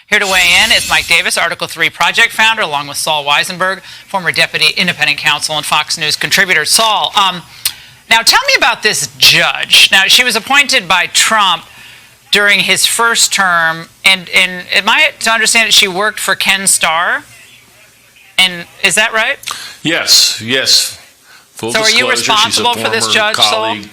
Here to weigh in is Mike Davis, Article 3 project founder, along with Saul Weisenberg, former deputy independent counsel and Fox News contributor. Saul, now tell me about this judge. Now, she was appointed by Trump during his first term, and am I to understand that she worked for Ken Starr? And is that right? Yes. Full so are you responsible for this judge, colleague. Saul?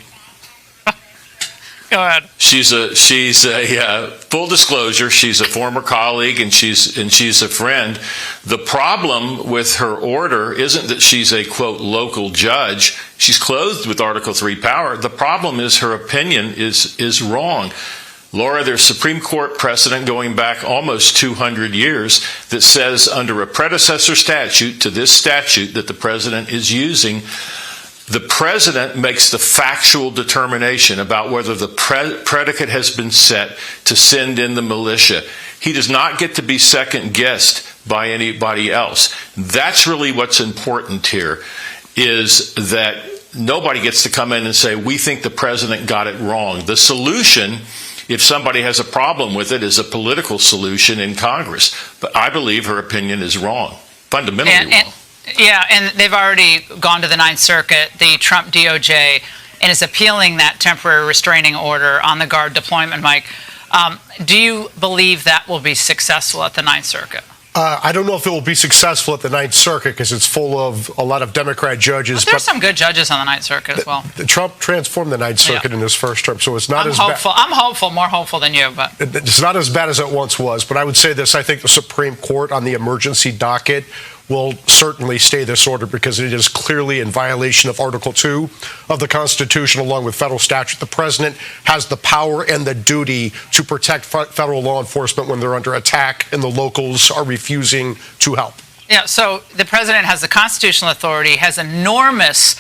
Go ahead. She's a full disclosure. She's a former colleague and she's a friend. The problem with her order isn't that she's a quote local judge. She's clothed with Article 3 power. The problem is her opinion is wrong. Laura, there's Supreme Court precedent going back almost 200 years that says under a predecessor statute to this statute that the president is using, the president makes the factual determination about whether the predicate has been set to send in the militia. He does not get to be second-guessed by anybody else. That's really what's important here, is that nobody gets to come in and say, we think the president got it wrong. The solution, if somebody has a problem with it, is a political solution in Congress. But I believe her opinion is wrong, fundamentally wrong. Yeah, and they've already gone to the Ninth Circuit, the Trump DOJ, and is appealing that temporary restraining order on the Guard deployment, Mike. Do you believe that will be successful at the Ninth Circuit? I don't know if it will be successful at the Ninth Circuit because it's full of a lot of Democrat judges. But there's some good judges on the Ninth Circuit as well. Trump transformed the Ninth Circuit in his first term, so it's not as bad. I'm hopeful, more hopeful than you. But it's not as bad as it once was. But I would say this, I think the Supreme Court on the emergency docket will certainly stay this order because it is clearly in violation of Article 2 of the Constitution along with federal statute. The president has the power and the duty to protect federal law enforcement when they're under attack and the locals are refusing to help. Yeah, so the president has the constitutional authority, has enormous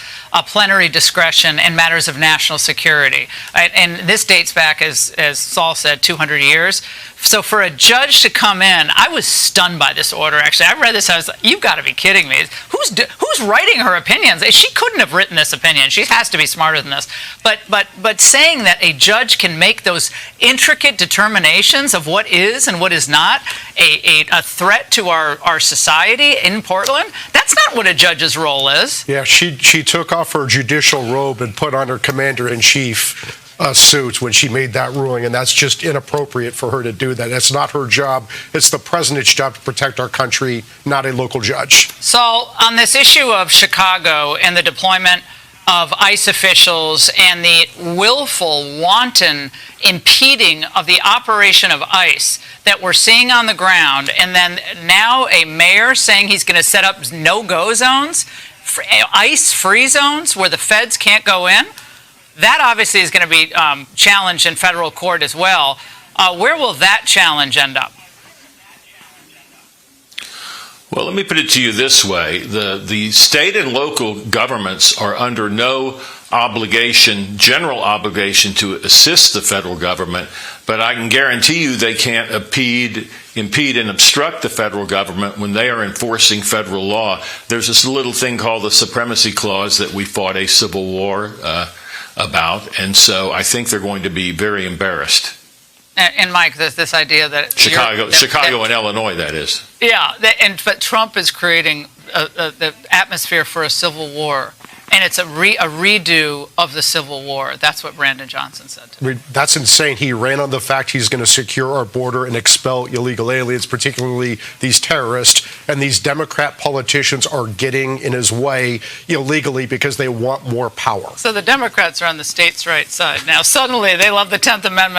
plenary discretion in matters of national security. Right? And this dates back, as Saul said, 200 years. So for a judge to come in, I was stunned by this order, actually. I read this, I was like, you've got to be kidding me. Who's writing her opinions? She couldn't have written this opinion. She has to be smarter than this. But saying that a judge can make those intricate determinations of what is and what is not a threat to our society in Portland, that's not what a judge's role is. Yeah, she took off her judicial robe and put on her commander-in-chief suit when she made that ruling, and that's just inappropriate for her to do that. That's not her job. It's the president's job to protect our country, not a local judge. So on this issue of Chicago and the deployment of ICE officials and the willful, wanton impeding of the operation of ICE that we're seeing on the ground, and then now a mayor saying he's going to set up no-go zones, ICE-free zones where the feds can't go in, that obviously is going to be challenged in federal court as well. Where will that challenge end up? Well, let me put it to you this way. The state and local governments are under no general obligation to assist the federal government, but I can guarantee you they can't impede and obstruct the federal government when they are enforcing federal law. There's this little thing called the Supremacy Clause that we fought a civil war about, and so I think they're going to be very embarrassed. And Mike, there's this idea that Chicago and Illinois, that is. Yeah, but Trump is creating the atmosphere for a civil war, and it's a redo of the Civil War. That's what Brandon Johnson said to me. That's insane. He ran on the fact he's going to secure our border and expel illegal aliens, particularly these terrorists. And these Democrat politicians are getting in his way illegally because they want more power. So the Democrats are on the states' right side now. Suddenly, they love the 10th Amendment.